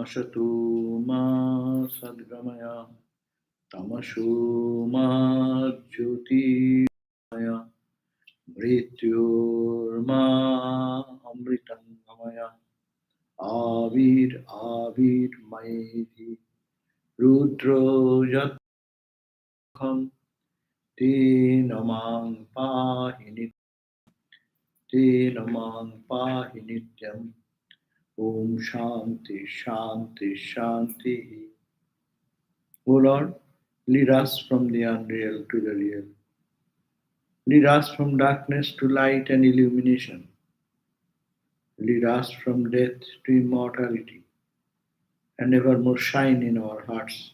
Asatu ma sadgamaya tamashu ma jyotirmaya mrityurma amritangamaya avir maiti rudro yakham tinamang pahini tinamang pahinityam. Om Shanti Shanti Shanti. O Lord, lead us from the unreal to the real. Lead us from darkness to light and illumination. Lead us from death to immortality, and evermore shine in our hearts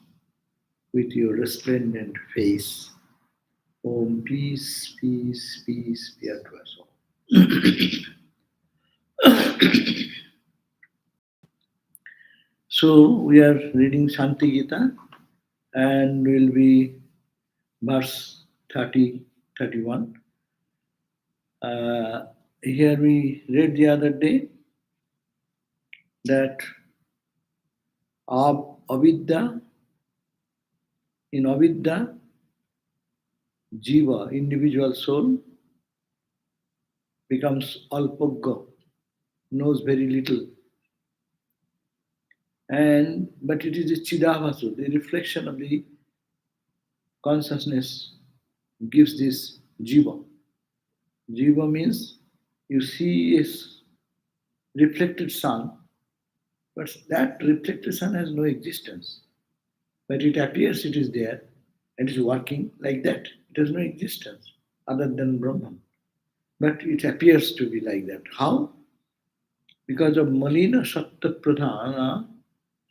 with your resplendent face. Om peace, peace, peace be unto us all. So we are reading Shanti Gita and will be verse 30, 31. Here we read the other day that avidya, in avidya, jiva, individual soul, becomes alpogga, knows very little. But it is the chidavasu, the reflection of the consciousness gives this jiva. Jiva means you see a reflected sun, but that reflected sun has no existence. But it appears it is there and is working like that. It has no existence other than Brahman. But it appears to be like that. How? Because of Malina Satta Pradhana,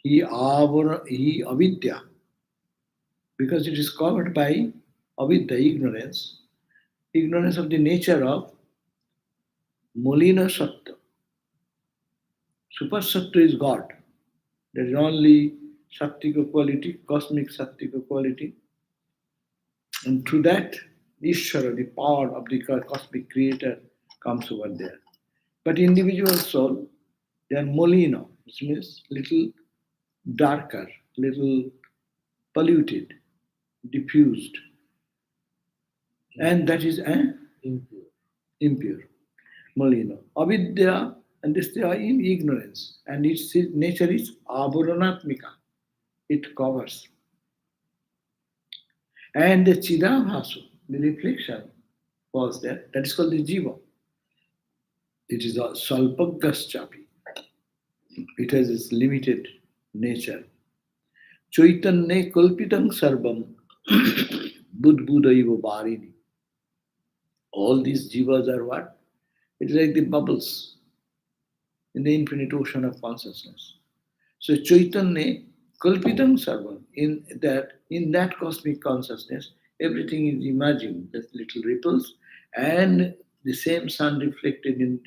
he avidya. Because it is covered by avidya, ignorance of the nature of Malina Satta. Super Satta is God. There is only Sattika quality, cosmic Sattika quality. And through that, Ishvara, the power of the cosmic creator, comes over there. But individual soul, they are molino, which means little darker, little polluted, diffused. And that is impure. Molino. Avidya, and this they are in ignorance. And its nature is aburanatmika. It covers. And the chidavasu, the reflection, was there. That is called the jiva. It is a salpaggaschapi. It has its limited nature. Chaitanya kalpitam sarvam budbudaiva barini. All these jivas are what? It is like the bubbles in the infinite ocean of consciousness. So Chaitanya kalpitam sarvam. In that cosmic consciousness, everything is imagined. There's little ripples, and the same sun reflected in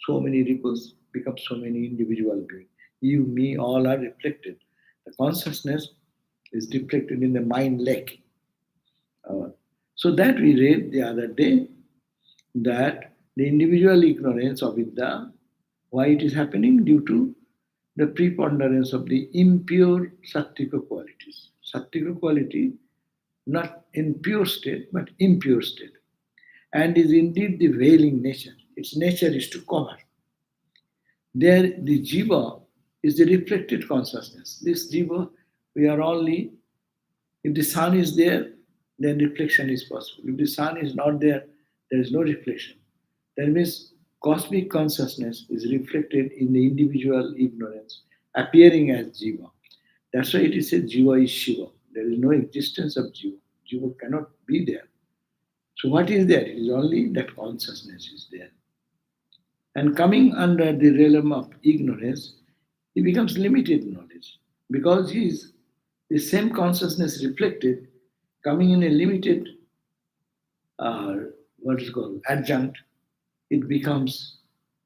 so many ripples become so many individual beings. You, me, all are reflected. The consciousness is reflected in the mind lake. So that we read the other day, that the individual ignorance of Vidya, why it is happening? Due to the preponderance of the impure sattvika qualities. Sattvika quality, not in pure state, but impure state. And is indeed the veiling nature. Its nature is to cover. There, the jiva is the reflected consciousness. This jiva, we are only, if the sun is there, then reflection is possible. If the sun is not there, there is no reflection. That means cosmic consciousness is reflected in the individual ignorance, appearing as jiva. That's why it is said jiva is Shiva. There is no existence of jiva. Jiva cannot be there. So what is there? It is only that consciousness is there. And coming under the realm of ignorance, he becomes limited knowledge because he is the same consciousness reflected coming in a limited, what is called adjunct. It becomes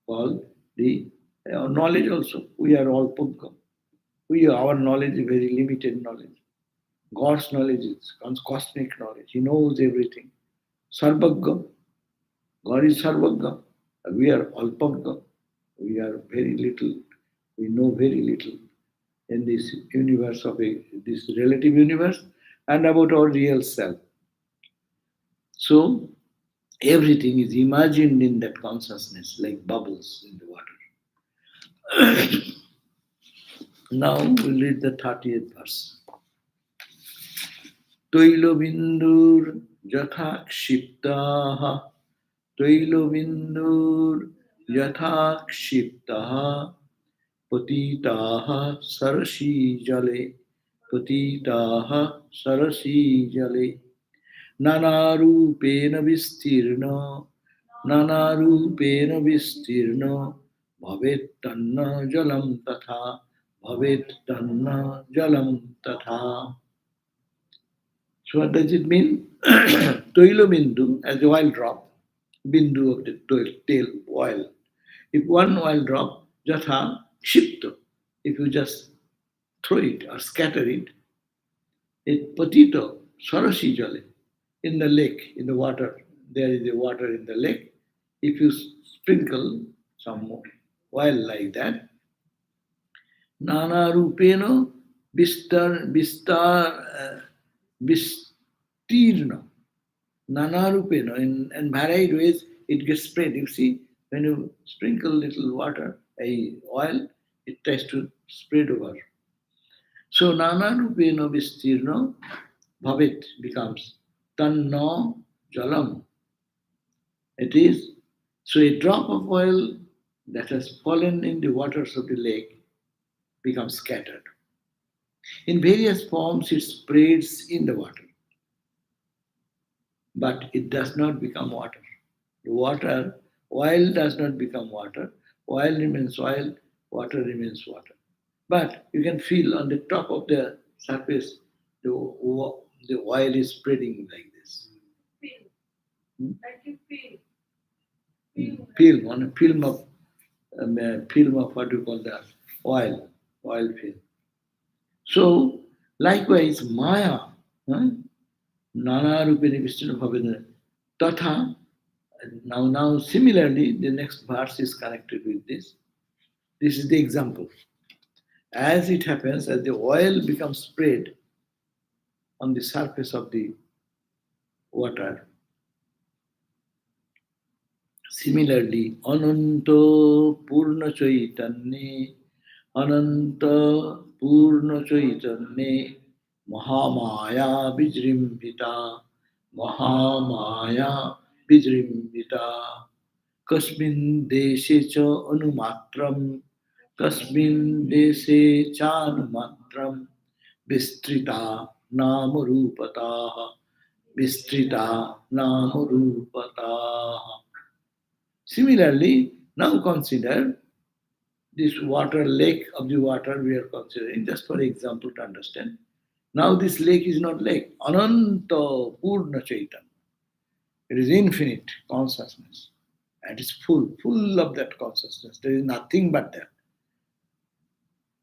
called the knowledge also. We are all pugga. Our knowledge is very limited knowledge. God's knowledge is cosmic knowledge. He knows everything. Sarvagga. God is Sarvagga. We are Alpagga. We are very little. We know very little. in this universe of this relative universe, and about our real self. So everything is imagined in that consciousness like bubbles in the water. Now we'll read the 30th verse. তৈলবিন্দুর যথা ক্ষিপ্তাः তৈলবিন্দুর যথা ক্ষিপ্তাः পতিতাः সরসী জলে পতিতাः সরসী জলে নানারূপেণ বিস্তীর্ণ নানারূপেণ বিস্তীর্ণ ভবেত্তন্ন জলম তথা ভবেত্তন্ন জলম তথা. So what does it mean? Toilo bindu as a oil drop, bindu of the tail oil. If one oil drop, jatha kshipto, if you just throw it or scatter it patito, sarasi jale, in the lake, in the water, there is a water in the lake. If you sprinkle some oil like that, nana rupeno vistirno, nana rupeno, in varied ways it gets spread. You see, when you sprinkle little water, oil, it tries to spread over. So nana rupeno vistirno bhavit becomes tanno jalam. It is, so a drop of oil that has fallen in the waters of the lake becomes scattered. In various forms it spreads in the water, but it does not become water. Oil does not become water. Oil remains oil, water remains water. But you can feel on the top of the surface, the oil is spreading like this. Like you feel. On a film of what you call that, oil film. So, likewise, Maya, Nana Rupini Vishnu Bhavina, Tatha. Now, similarly, the next verse is connected with this. This is the example. As it happens, as the oil becomes spread on the surface of the water, similarly, Ananta Purna Chaitanya, Ananta Purna Chaitanya, Mahamaya Vijrimbhita, Mahamaya Vijrimbhita, Kasmin Deshe Cha Anumatram, Kasmin Deshe Cha Anumatram, Vistrita Namarupataha, Vistrita Namarupataha. Similarly, now consider this water, lake of the water we are considering, just for example to understand. Now this lake is not lake, Ananta Purna Chaitanya. It is infinite consciousness. And it is full of that consciousness. There is nothing but that.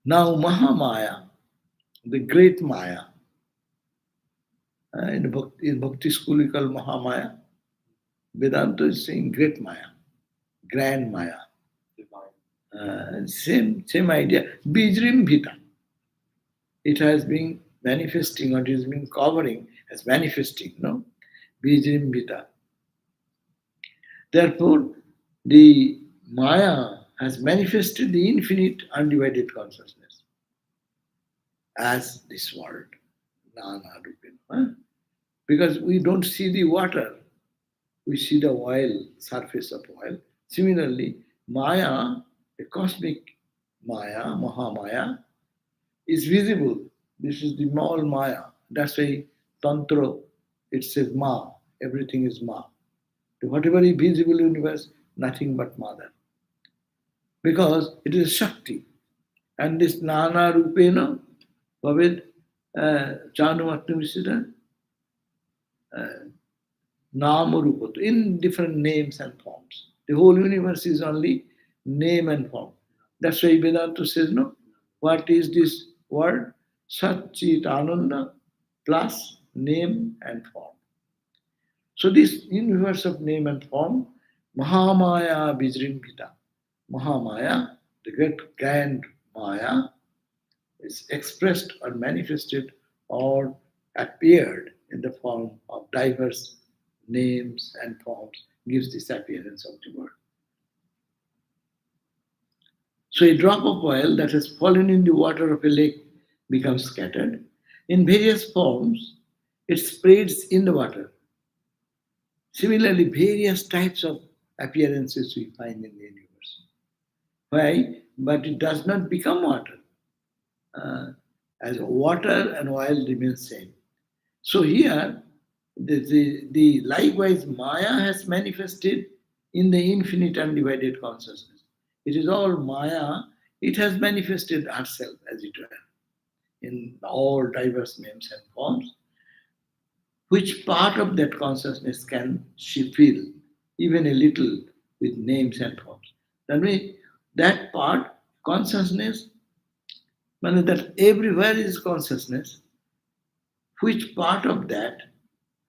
Now Mahamaya, the great Maya, in Bhakti school we call Mahamaya. Vedanta is saying great Maya, grand Maya. Same idea. Bijrim Bhita. It has been manifesting, or it has been covering as manifesting, no? Bijrim Bhita. Therefore, the Maya has manifested the infinite undivided consciousness as this world. Nana Rupina. Because we don't see the water, we see the oil, surface of oil. Similarly, Maya, the cosmic Maya, Mahamaya, is visible. This is the small Maya. That's why Tantra, it says Ma, everything is Ma. To whatever is visible universe, nothing but Mother. Because it is Shakti. And this Nana Rupena, Bhavid, Chanumatnamisita, Namarupato, in different names and forms. The whole universe is only name and form. That's why Vedanta says, no, what is this word? Satchit Ananda plus name and form. So this universe of name and form, Mahamaya Vijrimbhita. Mahamaya, the great grand Maya, is expressed or manifested or appeared in the form of diverse names and forms gives this appearance of the world. So a drop of oil that has fallen in the water of a lake becomes scattered. In various forms, it spreads in the water. Similarly, various types of appearances we find in the universe. Why? But it does not become water. Uh, as water and oil remain same. So here, the likewise Maya has manifested in the infinite undivided consciousness. It is all Maya. It has manifested herself, as it were, in all diverse names and forms. Which part of that consciousness can she feel, even a little, with names and forms? That means that part, consciousness, means that everywhere is consciousness. Which part of that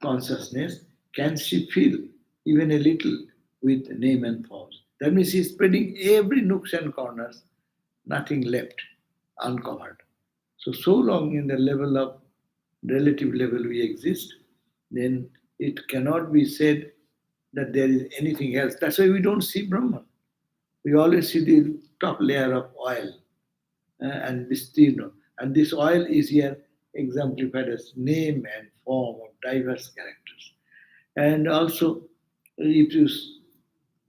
consciousness can she feel, even a little, with name and forms? That means she's spreading every nooks and corners, nothing left uncovered. So long in the level of relative level we exist, then it cannot be said that there is anything else. That's why we don't see Brahman. We always see the top layer of oil and Vistirna. And this oil is here exemplified as name and form of diverse characters. And also, if you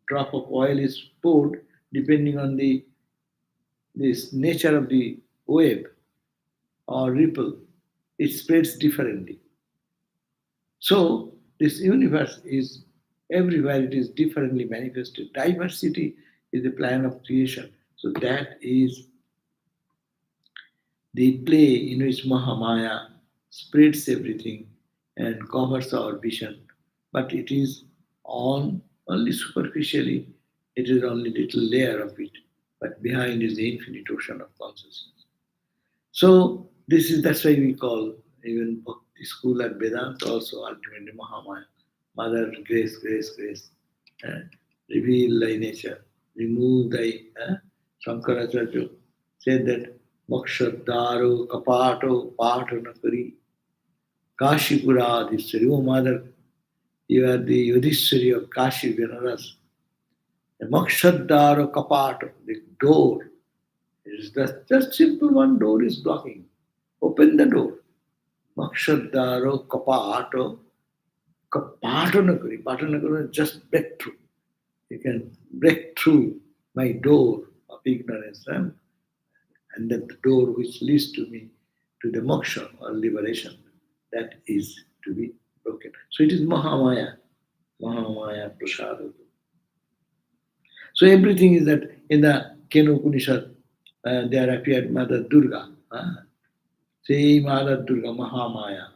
drop of oil is poured, depending on the this nature of the wave or ripple, it spreads differently. So this universe is everywhere, it is differently manifested. Diversity is the plan of creation. So that is the play in which Mahamaya spreads everything and covers our vision, but it is on only superficially, it is only little layer of it, but behind is the infinite ocean of consciousness. So this is that's why we call even Bhakti school at Vedanta also ultimately Mahamaya. Mother, grace, grace, grace. eh, Reveal thy nature. Remove thy Shankaracharya said that Mokshadaro Kapato Patanakari Kashipura Oh Mother, you are the Yudhishthari of Kashi Benaras. The Mokshadaro Kapato, the door. It is just simple one door is blocking. Open the door. Makshadaro kapato kapatanakari. Patanakari is just break through. You can break through my door of ignorance, and then the door which leads to me to the moksha or liberation, that is to be broken. So it is Mahamaya. Mahamaya Prasada. So everything is that in the Kenu Upanishad, there appeared Mother Durga. Say Mother Durga Mahamaya.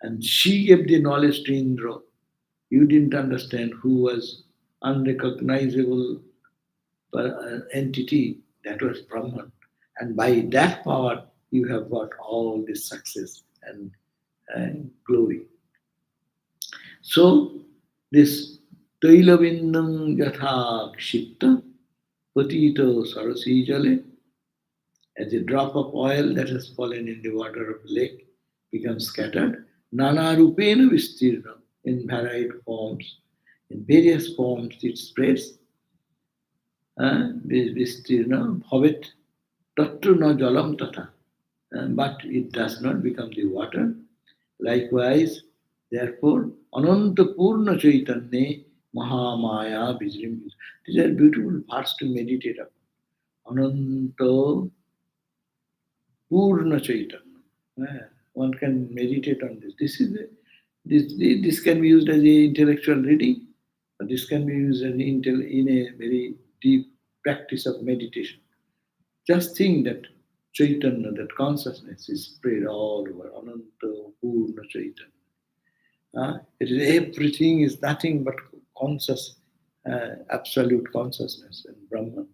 And she gave the knowledge to Indra. You didn't understand who was unrecognizable entity, that was Brahman. And by that power, you have got all this success and glory. So, this Tailavindam Yatha Kshipta Patito Sarasi Jale, as a drop of oil that has fallen in the water of the lake becomes scattered, Nana Rupena Vistirna, in varied forms. In various forms it spreads. Vistirna Bhavet Tatra na Jalam Tata. But it does not become the water. Likewise, therefore, Ananta Purna Chaitanya Mahamaya Vijrim. These are beautiful parts to meditate upon. Ananta Purna Chaitanya. One can meditate on this. This can be used as a intellectual reading, or this can be used in a very deep practice of meditation. Just think that Chaitanya, that consciousness is spread all over. Ananta Purna Chaitanya. It is everything is nothing but conscious, absolute consciousness and Brahman.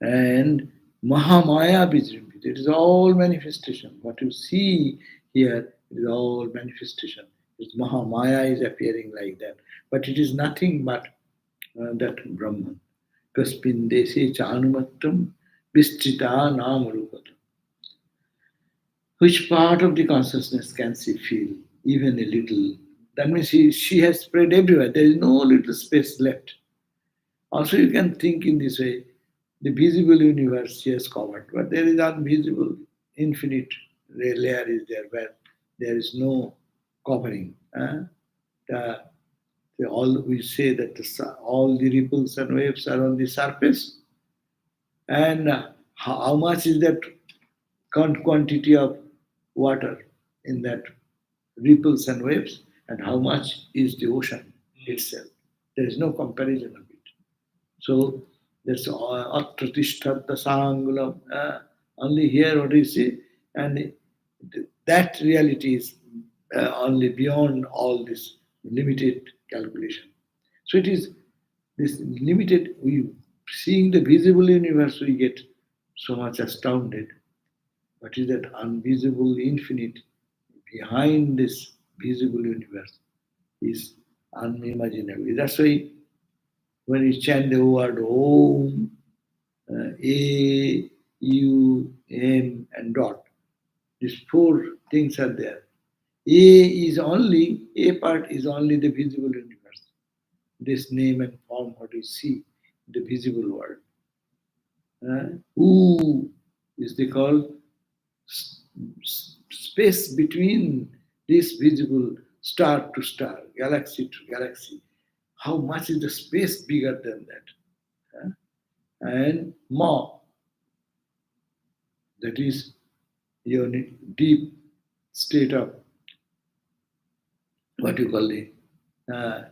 And Mahamaya Vijrimpit. It is all manifestation. What you see here is all manifestation. It's Mahamaya is appearing like that. But it is nothing but that Brahman. Kaspin desi chanumattam Vistrita Namarupata. Which part of the consciousness can she feel? Even a little. That means she has spread everywhere. There is no little space left. Also, you can think in this way the visible universe she has covered, but there is invisible, infinite layer is there where there is no covering. The, all we say that all the ripples and waves are on the surface, and how much is that quantity of water in that ripples and waves, and how much is the ocean itself. There is no comparison of it. So that's Atratishthata Sangulam. Only here what you see, and that reality is only beyond all this limited calculation. So it is this limited, we seeing the visible universe, we get so much astounded. What is that invisible infinite behind this visible universe is unimaginable. That's why when we chant the word Om, A, U, M, and dot, these four things are there. A part is only the visible universe. This name and form, what we see, the visible world. U is the called space between this visible star to star, galaxy to galaxy. How much is the space bigger than that? And Ma, that is your deep state of what you call the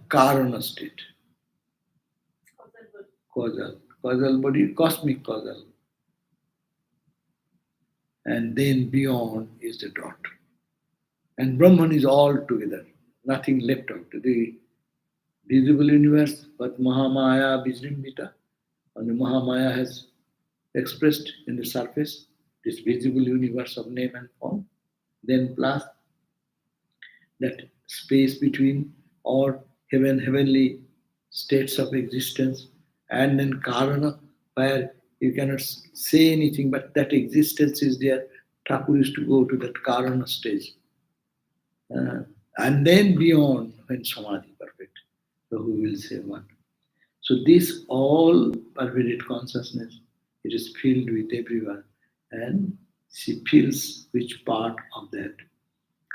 Karana state. Causal body, cosmic causal. And then beyond is the dot. And Brahman is all together, nothing left out. The visible universe, but Mahamaya Vijrimbita, and the Mahamaya has expressed in the surface this visible universe of name and form, then plus that space between or heavenly states of existence, and then Karana, where you cannot say anything, but that existence is there. Thakur is to go to that Karana stage. And then beyond, when Samadhi perfect, so who will say one? So this all pervaded consciousness, it is filled with everyone, and she feels which part of that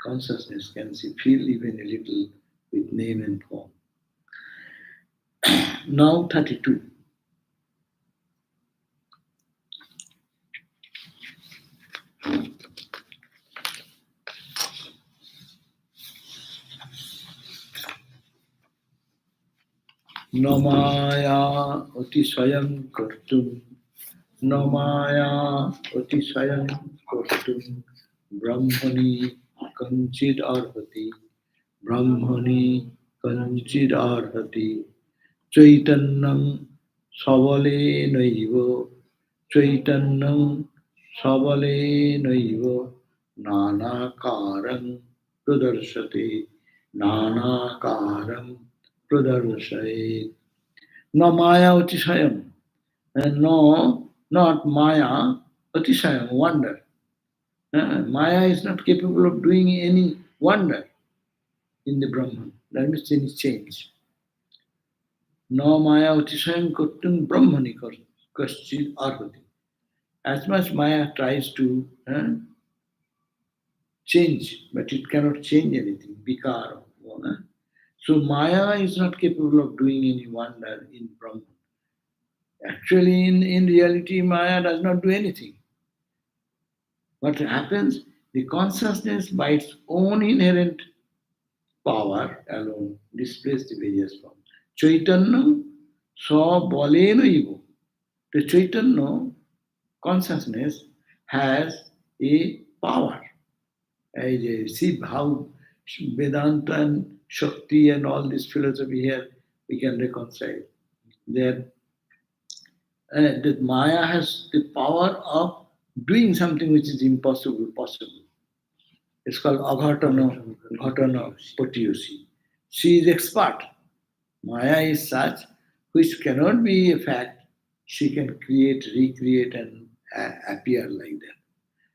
consciousness can she feel even a little with name and form. Now 32. Namaya Atisayam Kartum Namaya Atisayam Kartum Brahmani Kanchid Arhati Brahmani Kanchid Arhati Chaitannam Savale Naiva Chaitannam Savale Naiva Nanakaram Pradarshate Nanakaram Pradarshate No Maya Atishayam and no, not Maya Atishayam, wonder. Maya is not capable of doing any wonder in the Brahman. That means any change. No Maya Atishayam Kurtum Brahmani Kaschid Arhati. As much Maya tries to change, but it cannot change anything. Vikara. So Maya is not capable of doing any wonder in Brahman. Actually, in reality, Maya does not do anything. What happens? The consciousness, by its own inherent power alone, displays the various forms. Chaitanya sa balena ego. The Chaitanya consciousness has a power. See how Vedanta and Shakti and all this philosophy here we can reconcile. That Maya has the power of doing something which is impossible possible. It's called Ghatana Patiyasi. She is expert. Maya is such which cannot be a fact. She can create, recreate, and appear like that.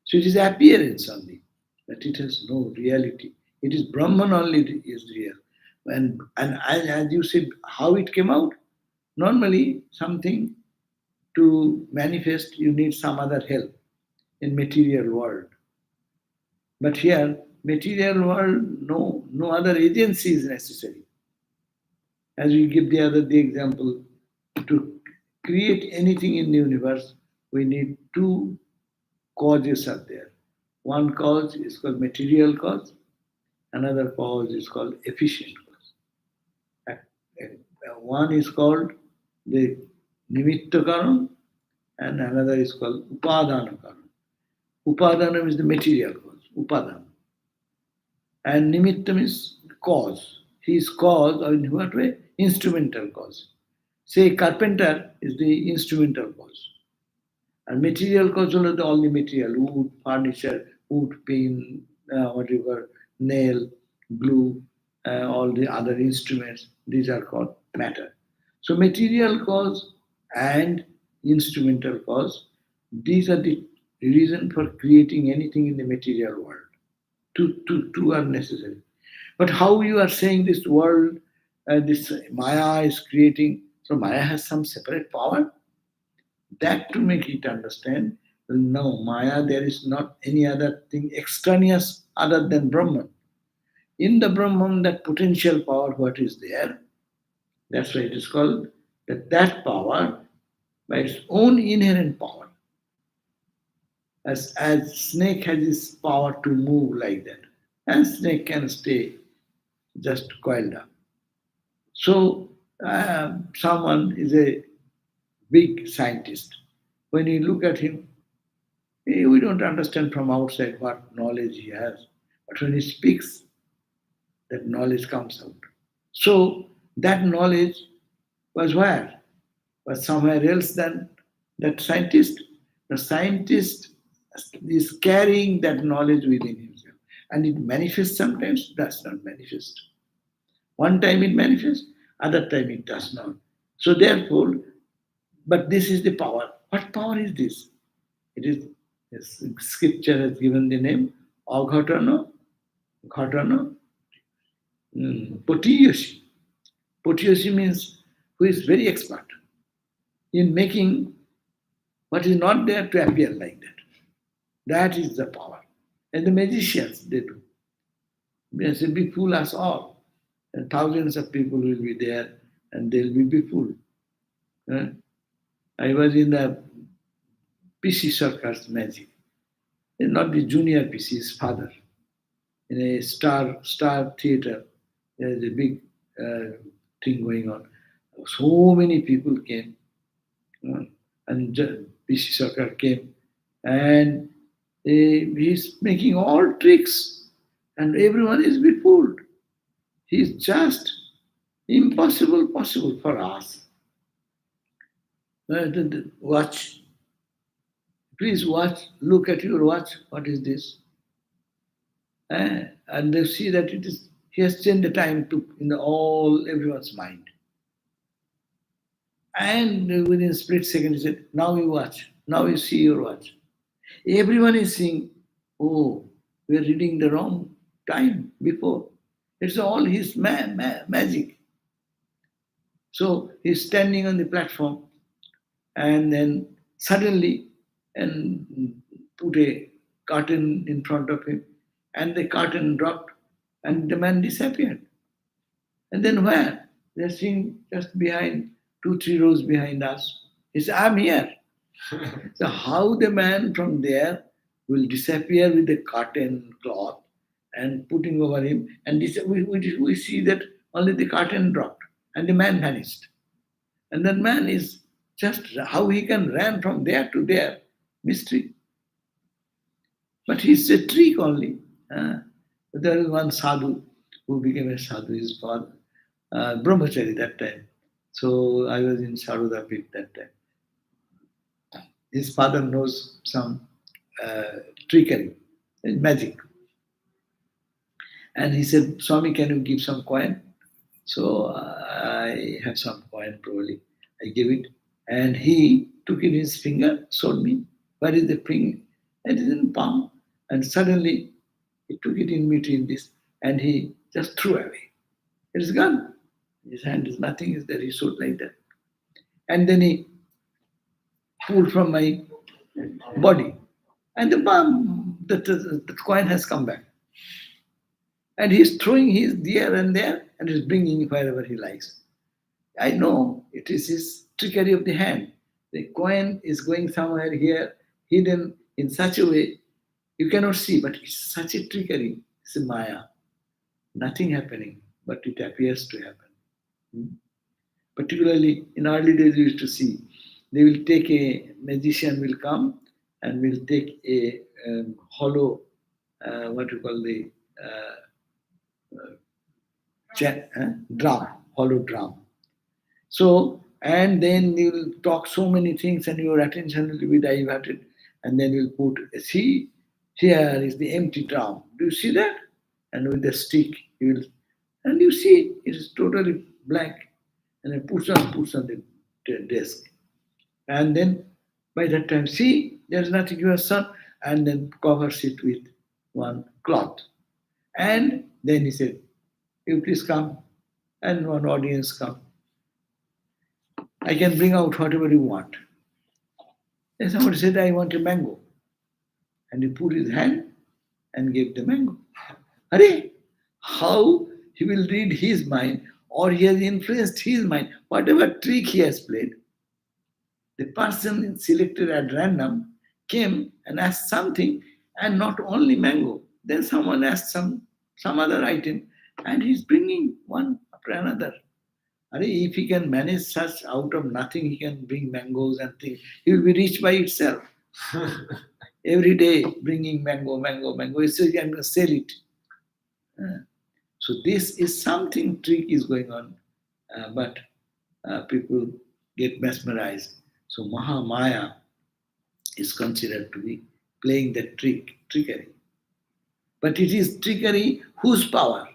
So it is appearance only, but it has no reality. It is Brahman only is real. And as you said, how it came out? Normally, something to manifest, you need some other help in material world. But here, material world, no other agency is necessary. As we give the example, to create anything in the universe, we need two causes are there. One cause is called material cause, another cause is called efficient cause. One is called the nimitta karan, and another is called upadana karan. Upadanam is the material cause, upadana. And nimittam is cause. He is cause, or in what way? Instrumental cause. Say carpenter is the instrumental cause. And material cause are the only material, wood, furniture, wood, pin, whatever, nail, glue, all the other instruments, these are called matter. So material cause and instrumental cause, these are the reason for creating anything in the material world. Two are necessary. But how you are saying this world, this Maya is creating, so Maya has some separate power? That to make it understand, no, Maya, there is not any other thing extraneous other than Brahman. In the Brahman, that potential power, what is there, that's why it is called that power, by its own inherent power, as snake has its power to move like that, and snake can stay just coiled up. So, someone is a big scientist. When you look at him, we don't understand from outside what knowledge he has. But when he speaks, that knowledge comes out. So, that knowledge was where? Was somewhere else than that scientist. The scientist is carrying that knowledge within himself. And it manifests sometimes, does not manifest. One time it manifests, other time it does not. So therefore, but this is the power. What power is this? It is, yes, scripture has given the name Aghatana, Ghatana, Potiyoshi. Potiyoshi means who is very expert in making what is not there to appear like that. That is the power. And the magicians, they do. They say, befool us all. And thousands of people will be there and they'll be befooled. I was in the PC Sarkar's magic. Not the junior PC, his father. In a star theater, there is a big thing going on. So many people came. And PC Sarkar came. And he's making all tricks. And everyone is befooled. He's just impossible possible for us. Watch. Please watch. Look at your watch. What is this? And they see that it is. He has changed the time to in all everyone's mind. And within a split second, he said, "Now you watch. Now you see your watch." Everyone is saying, "Oh, we are reading the wrong time before." It's all his magic. So he's standing on the platform, and then suddenly, and put a curtain in front of him, and the curtain dropped, and the man disappeared. And then where? They're seeing just behind, 2, 3 rows behind us. He said, "I'm here." So how the man from there will disappear with the curtain cloth and putting over him, and we see that only the curtain dropped and the man vanished. And that man is just how he can run from there to there, mystery. But he's a trick only. There is one sadhu who became a sadhu, his father, brahmachari that time. So I was in Sarudapit that time. His father knows some trickery, magic. And he said, "Swami, can you give some coin?" So I have some coin probably. I gave it. And he took in his finger, showed me. Where is the spring? It is in palm. And suddenly he took it in between this and he just threw away. It is gone. His hand is nothing is there. He showed like that. And then he pulled from my body. And the palm, the coin has come back. And he's throwing his here and there and he's bringing wherever he likes. I know it is his trickery of the hand. The coin is going somewhere here, hidden in such a way you cannot see, but it's such a trickery. It's a Maya. Nothing happening, but it appears to happen. Hmm? Particularly in early days, we used to see they will take a magician will come and will take a hollow, what you call the drum, hollow drum. So, and then you will talk so many things and your attention will be diverted. And then you'll put, see, here is the empty drum. Do you see that? And with the stick, you will, and you see it is totally blank. And then puts on the desk. And then by that time, see, there's nothing, your son, and then covers it with one cloth. And then he said, you please come. And one audience come. I can bring out whatever you want. Then somebody said, I want a mango. And he put his hand and gave the mango. Hare, how he will read his mind or he has influenced his mind, whatever trick he has played. The person selected at random came and asked something and not only mango. Then someone asked some other item and he's bringing one after another. If he can manage such out of nothing, he can bring mangoes and things. He will be rich by itself. Every day bringing mango, mango, mango. So he can sell it. So this is something trick is going on, but people get mesmerized. So Mahamaya is considered to be playing that trickery. But it is trickery whose power?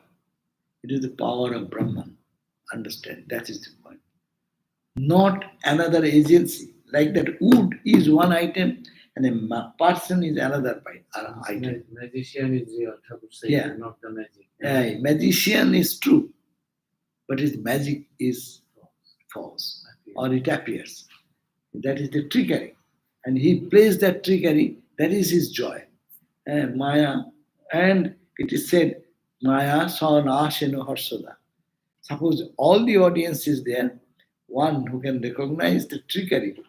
It is the power of Brahman. Understand, that is the point. Not another agency. Like that wood is one item and a person is another item. Magician is real, Thakur said, Yeah. not the magic. Magician is true, but his magic is false, or it appears. That is the trickery. And he plays that trickery, that is his joy. Maya, and it is said, Maya saw Nasheno Harsada. Suppose all the audience is there, one who can recognize the trickery,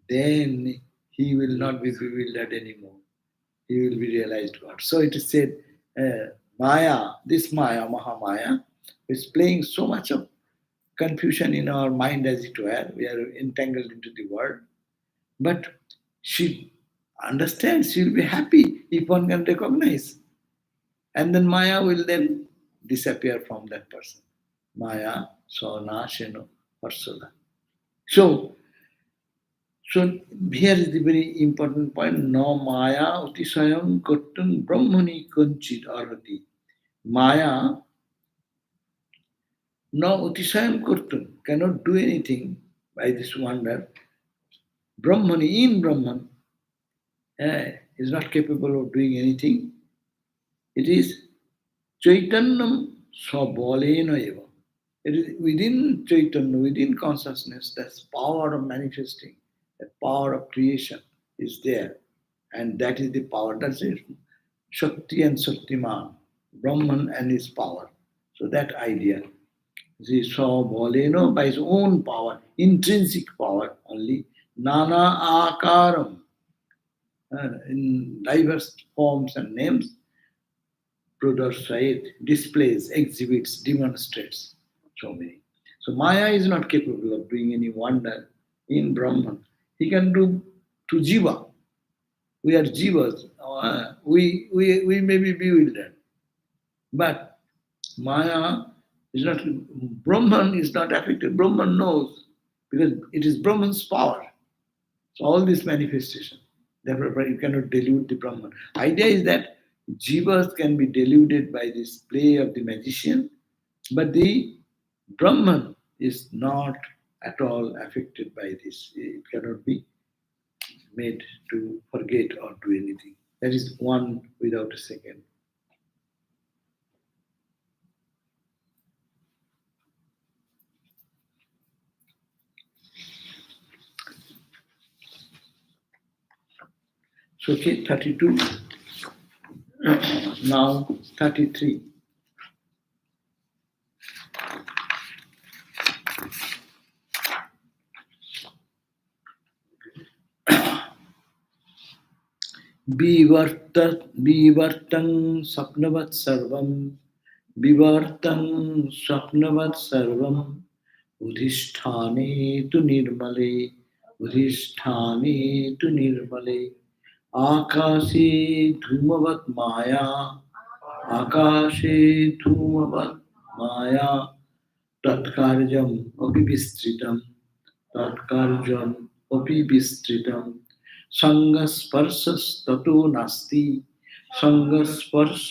then he will not be bewildered anymore. He will be realized God. So it is said, Maya, this Maya, Mahamaya, is playing so much of confusion in our mind as it were. We are entangled into the world. But she understands, she will be happy if one can recognize. And then Maya will then disappear from that person. Maya, Sona, Sheno, Varsada. So here is the very important point. No Maya utisayam kurtun brahmani kanchit arhati. Maya, no utisayam kurtun, cannot do anything by this wonder. Brahmani, in Brahman, is not capable of doing anything. It is Chaitanyam Sabalena eva. It is within Chaitanya, within consciousness, that power of manifesting, that power of creation is there. And that is the power. That's it. Shakti and Shaktiman, Brahman and his power. So that idea. He saw Boleno by his own power, intrinsic power only. Nana Akaram, in diverse forms and names, Prodorshayet, displays, exhibits, demonstrates so many. So Maya is not capable of doing any wonder in Brahman. He can do to Jiva. We are Jivas. We may be bewildered. But Maya is not, Brahman is not affected. Brahman knows because it is Brahman's power. So all this manifestation. Therefore, you cannot delude the Brahman. Idea is that jivas can be deluded by this play of the magician, but the Brahman is not at all affected by this. It cannot be made to forget or do anything. That is one without a second. So, okay, 32. Now 33. विवर्तं स्वप्नवत् सर्वं विवर्तं स्वप्नवत् सर्वम् उधिष्ठाने तु निर्मले उधिष्ठाने तु निर्मले आकाशे धूमवत् माया आकाशे धूमवत् माया तत्कार्यम् अपि विस्तृतम् तत्कार्यम् अपि विस्तृतम् संगस्पर्शस्ततो नास्ति संगस्पर्श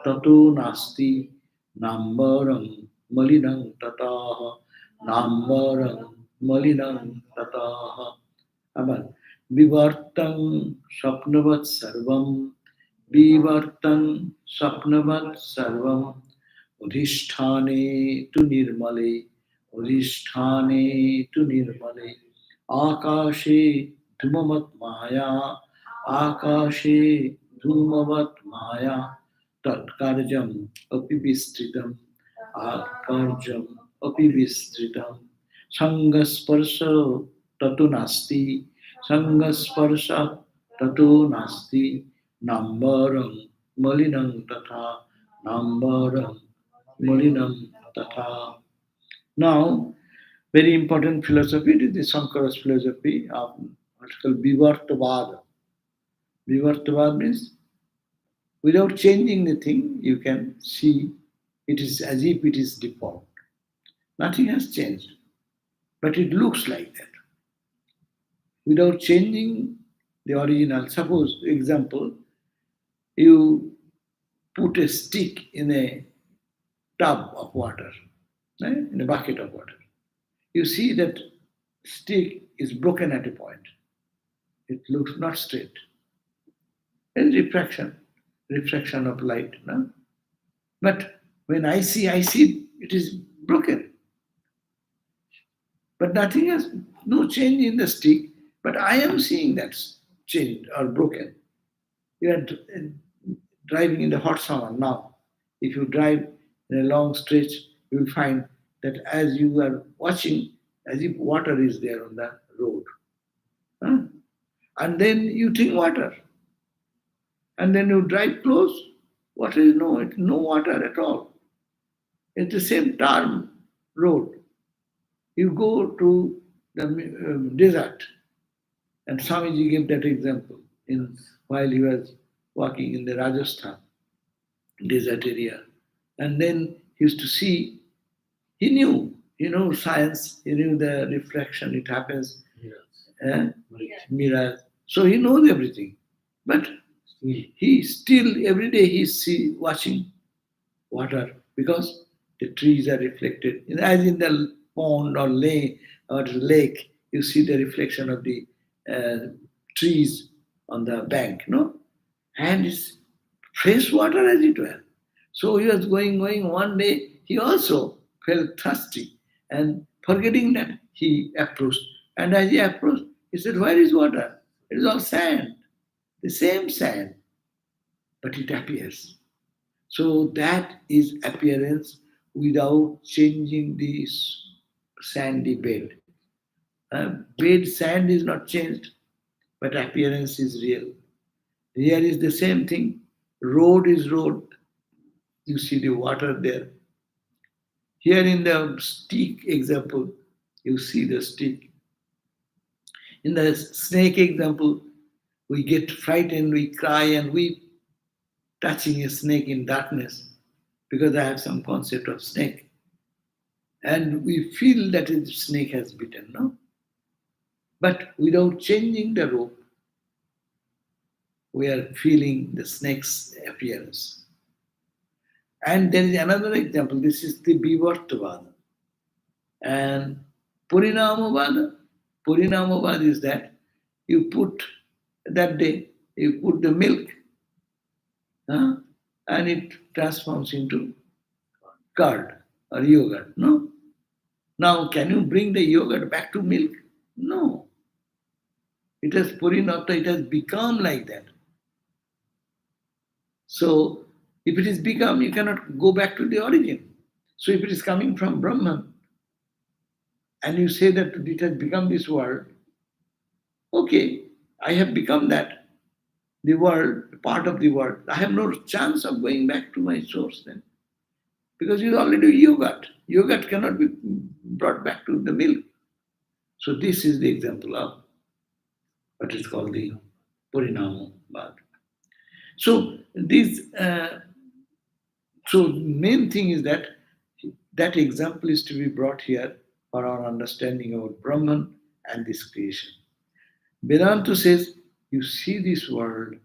ततो नास्ति नाम्बरं मलिनं ततः नाम्बरं मलिनं ततः अमर विवर्तं स्वप्नवत् सर्वं विवर्तं स्वप्नवत् सर्वं अधिष्ठाने तु निर्मले अधिष्ठाने तु निर्मले आकाशे धूमवत् माया आकाशे धूमवत् माया तत्कार्यम् अपि विस्तृतम् आकार्यम् अपि विस्तृतम् संगस्पर्श ततो नास्ति संगस्पर्श ततो नास्ति नाम्बरं मलिनं तथा नाम्बरं मलिनं तथा. Now, very important philosophy, it is the Sankara's philosophy of what's called Vivartavad. Vivartavad means without changing the thing, you can see it is as if it is default. Nothing has changed, but it looks like that. Without changing the original, suppose, example, you put a stick in a tub of water, in a bucket of water. You see that stick is broken at a point. It looks not straight. There is refraction of light. No? But when I see it is broken. But nothing has, no change in the stick, but I am seeing that change or broken. You are driving in the hot summer now. If you drive in a long stretch, you will find that as you are watching, as if water is there on the road. Huh? And then you think water. And then you drive close, water is no water at all. It's the same tar road. You go to the desert, and Swamiji gave that example while he was walking in the Rajasthan desert area. And then he used to see, he knew science, he knew the refraction, it happens, mirrors. So he knows everything. But he still, every day he's watching water because the trees are reflected. As in the pond or lake, you see the reflection of the trees on the bank, no? And it's fresh water as it were. So he was going. One day he also felt thirsty and forgetting that he approached. And as he approached, he said, "Where is water? It is all sand, the same sand, but it appears." So that is appearance without changing the sandy bed. Bed sand is not changed, but appearance is real. Here is the same thing. Road is road. You see the water there. Here in the stick example, you see the stick. In the snake example, we get frightened, we cry and weep, touching a snake in darkness because I have some concept of snake. And we feel that the snake has bitten, no? But without changing the rope, we are feeling the snake's appearance. And there is another example. This is the Vivartavada. And Purinamavada is that You put that day, you put the milk, huh? And it transforms into curd or yogurt. No? Now, can you bring the yogurt back to milk? No. It has purinata, it has become like that. So, if it is become, you cannot go back to the origin. So, if it is coming from Brahman, and you say that it has become this world, okay, I have become that, the world, part of the world. I have no chance of going back to my source then. Because it's already yogurt. Yogurt cannot be brought back to the milk. So this is the example of what is called the Purinamo Bad. So this so main thing is that that example is to be brought here for our understanding about Brahman and this creation. Vedanta says you see this world,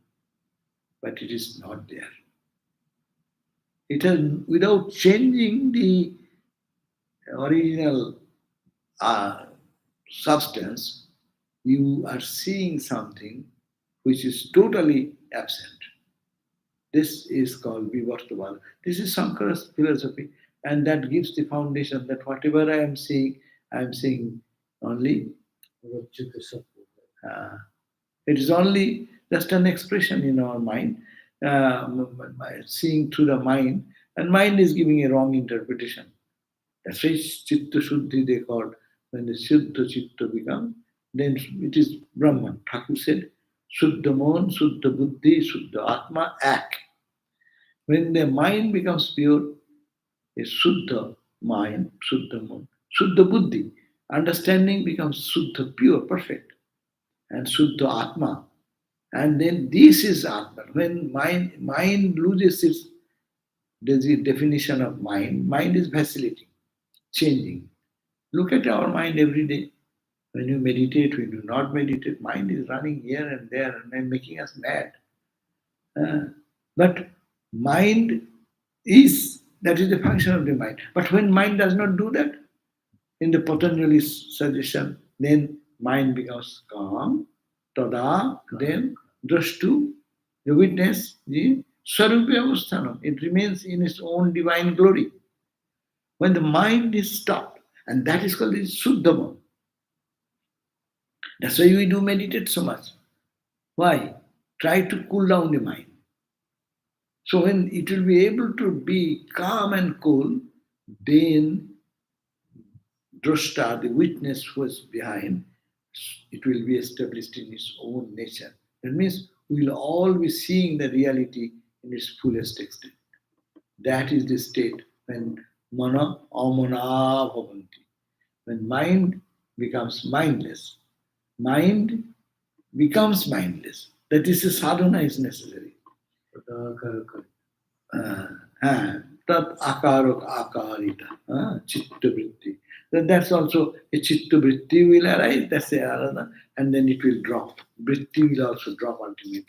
but it is not there. It has without changing the original uh, substance, you are seeing something which is totally absent. This is called Vivartavada. This is Sankara's philosophy, and that gives the foundation that whatever I am seeing only. Uh, it is only just an expression in our mind, seeing through the mind, and mind is giving a wrong interpretation. That's why Chitta Shuddhi they called. When the Shuddha Chitta become, then it is Brahman. Thakur said, Shuddha Mon, Shuddha Buddhi, Shuddha Atma, Ak. When the mind becomes pure, a Shuddha mind, Shuddha Mon, Shuddha Buddhi. Understanding becomes Shuddha, pure, perfect. And Shuddha Atma. And then this is Atma. When mind loses its definition of mind is vacillating, changing. Look at our mind every day. When you meditate, when you do not meditate, mind is running here and there and then making us mad. Uh, but mind that is the function of the mind. But when mind does not do that, in the Patanjali's suggestion, then mind becomes calm, tada, then drashtu, the witness, the sarupya avasthanam. It remains in its own divine glory. When the mind is stopped, and that is called the Suddhama. That's why we do meditate so much. Why? Try to cool down the mind. So when it will be able to be calm and cool, then drashta, the witness who is behind, it will be established in its own nature. That means we will all be seeing the reality in its fullest extent. That is the state when mana amana bhavanti. When mind becomes mindless, mind becomes mindless. That is a sadhana is necessary. Tat akarok akarita, chitta vritti. That's also a chitta vritti will arise, that's a arana, and then it will drop. Vritti will also drop ultimately.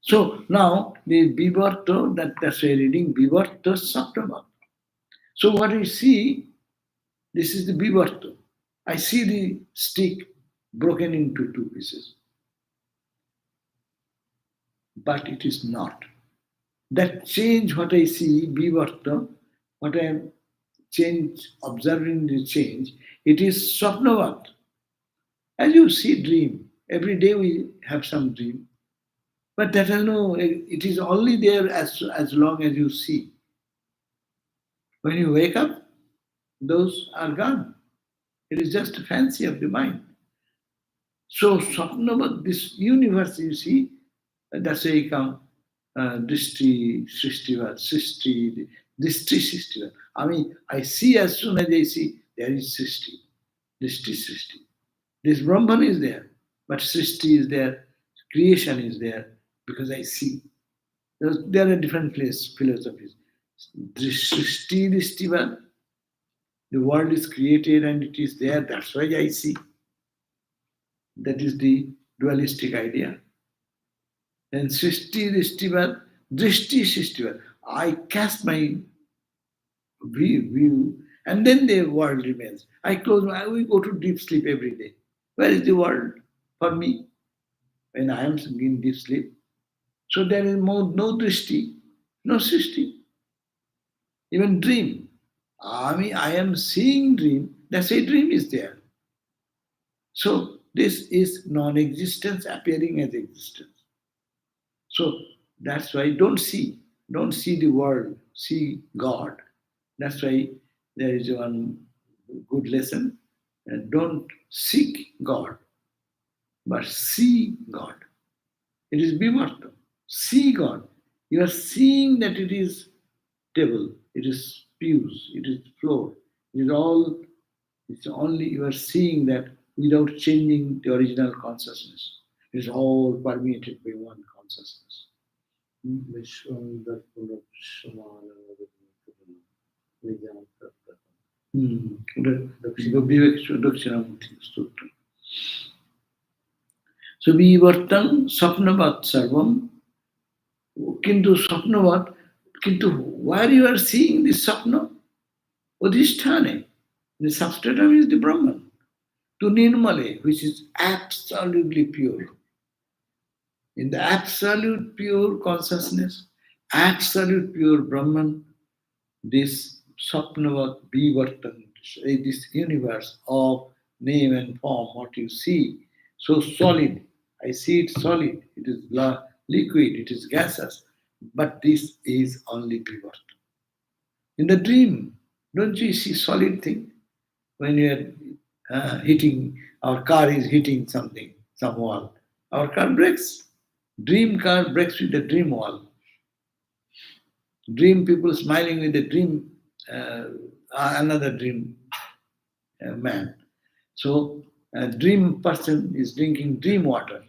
So now the Vivarta, that's a reading, Vivarta Saptama. So what we see, this is the Vivarta. I see the stick broken into two pieces. But it is not. That change, what I see, Vivarta, what I am observing the change, it is Swapnavat. As you see dream, every day we have some dream. But that is no, it is only there as long as you see. When you wake up, those are gone. It is just a fancy of the mind. So Swapnavat, this universe you see, that's why you come Drishti Srishtivat, Srishti, Drishti Srishtivat. I mean, I see as soon as I see, there is Srishti, Drishti Srishti. This Brahman is there, but Srishti is there, creation is there, because I see. There are different philosophies. Srishti Drishtivat, the world is created and it is there, that's why I see. That is the dualistic idea. And Srishti Drishtivat, Drishti Srishtivat. I cast my view, and then the world remains. I close my eyes, we go to deep sleep every day. Where is the world? for me when I am in deep sleep. So there is no drishti, no srishti, even dream. I am seeing dream, that's why dream is there. So this is non-existence appearing as existence. So that's why don't see the world, see God. That's why there is one good lesson. Don't seek God, but see God. It is bimarta. See God. You are seeing that it is table, it is pews, it is floor. It is all, it's only you are seeing that without changing the original consciousness. It is all permeated by one consciousness. विश्वं दर्पणक्षमानवगतिं निजां तत्त्वम् Dakshinamurti Sutra. So vivartam sapnavat sarvam. Kintu sapnavat, kintu where you are seeing this sapna? Odhisthane. The substratum is the Brahman. To Nirmale, which is absolutely pure. In the absolute pure consciousness, absolute pure Brahman, this Sapnavat Vivartan, this universe of name and form, what you see, so solid. I see it solid, it is liquid, it is gaseous, but this is only Vivartan. In the dream, don't you see solid thing? When you are hitting, our car is hitting something, some wall, our car breaks. Dream car breaks with the dream wall. Dream people smiling with the dream, another dream man. So a dream person is drinking dream water.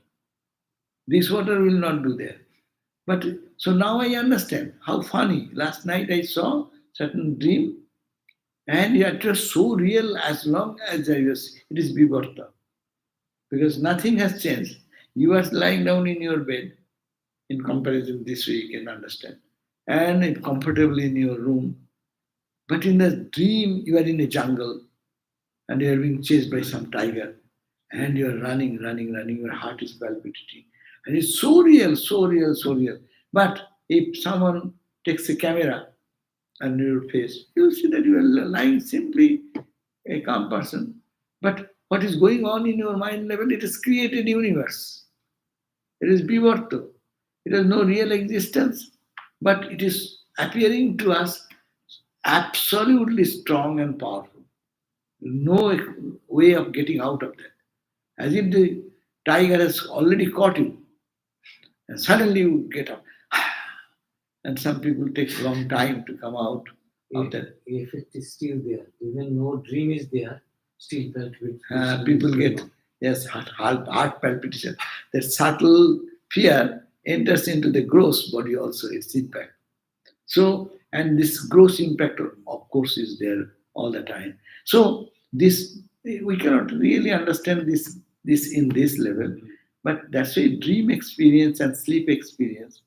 This water will not do there. But so now I understand how funny. Last night I saw certain dream, and it was so real as long as I was. It is Vivarta because nothing has changed. You are lying down in your bed. In comparison, this way you can understand, and it comfortably in your room. But in the dream, you are in a jungle and you are being chased by some tiger and you are running, running, running. Your heart is palpitating. And it's so real, so real, so real. But if someone takes a camera on your face, you'll see that you are lying simply a calm person. But what is going on in your mind level, it is created universe. It is bivarto. It has no real existence, but it is appearing to us absolutely strong and powerful. No way of getting out of that. As if the tiger has already caught you, and suddenly you get up. And some people take a long time to come out of that. If it is still there, even no dream is there, still palpitation. People get, yes, heart palpitation. That subtle fear enters into the gross body also, its impact. So, and this gross impact, of course, is there all the time. So, this we cannot really understand this in this level, but that's why dream experience and sleep experience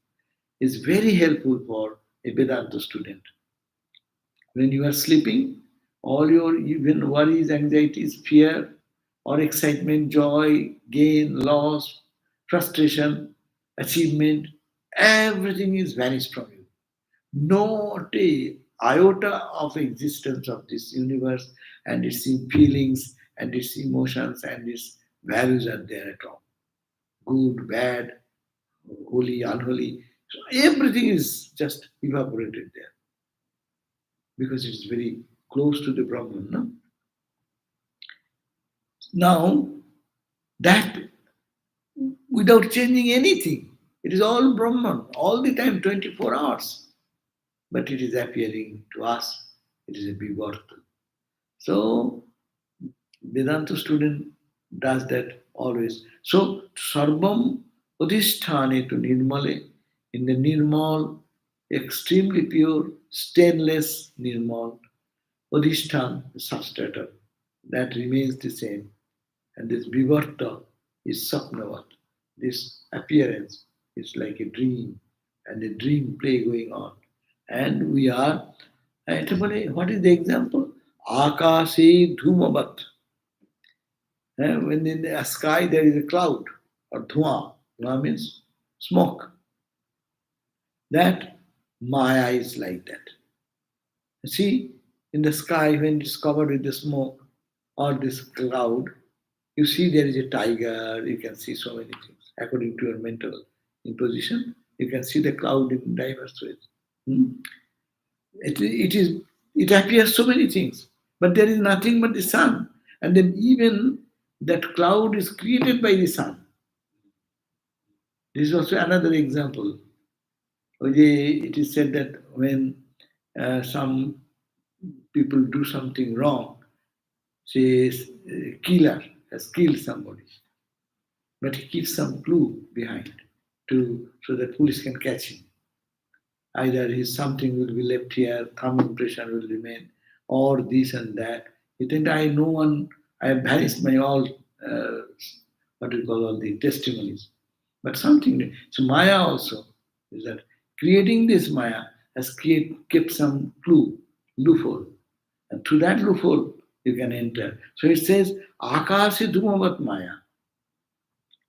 is very helpful for a Vedanta student. When you are sleeping, all your even worries, anxieties, fear, or excitement, joy, gain, loss, frustration, achievement, everything is vanished from you. Not a iota of existence of this universe and its feelings and its emotions and its values are there at all. Good, bad, holy, unholy. So everything is just evaporated there because it's very close to the Brahman. No? Now, that without changing anything, it is all Brahman all the time, 24 hours. But it is appearing to us, it is a Vivarta. So, Vedanta student does that always. So, Sarvam Udhisthane to Nirmale, in the Nirmal, extremely pure, stainless Nirmal, Udhisthana, the substratum, that remains the same. And this Vivarta is Sapnavat. This appearance is like a dream, and a dream play going on. And we are, what is the example? Akase Dhumavat. When in the sky there is a cloud or dhua, dhua means smoke. That Maya is like that. See, in the sky when it's covered with the smoke or this cloud, you see there is a tiger, you can see so many things. According to your mental imposition, you can see the cloud in diverse ways. Hmm? It is it appears so many things, but there is nothing but the sun. And then even that cloud is created by the sun. This is also another example. It is said that when some people do something wrong, say a killer has killed somebody, but he keeps some clue behind to so that police can catch him. Either his something will be left here, thumb impression will remain, or this and that. He think I no one I have vanished my all what we call all the testimonies. But something so Maya also is that creating this Maya has kept some clue, loophole. And through that loophole you can enter. So it says Akashe Dhumavat Maya.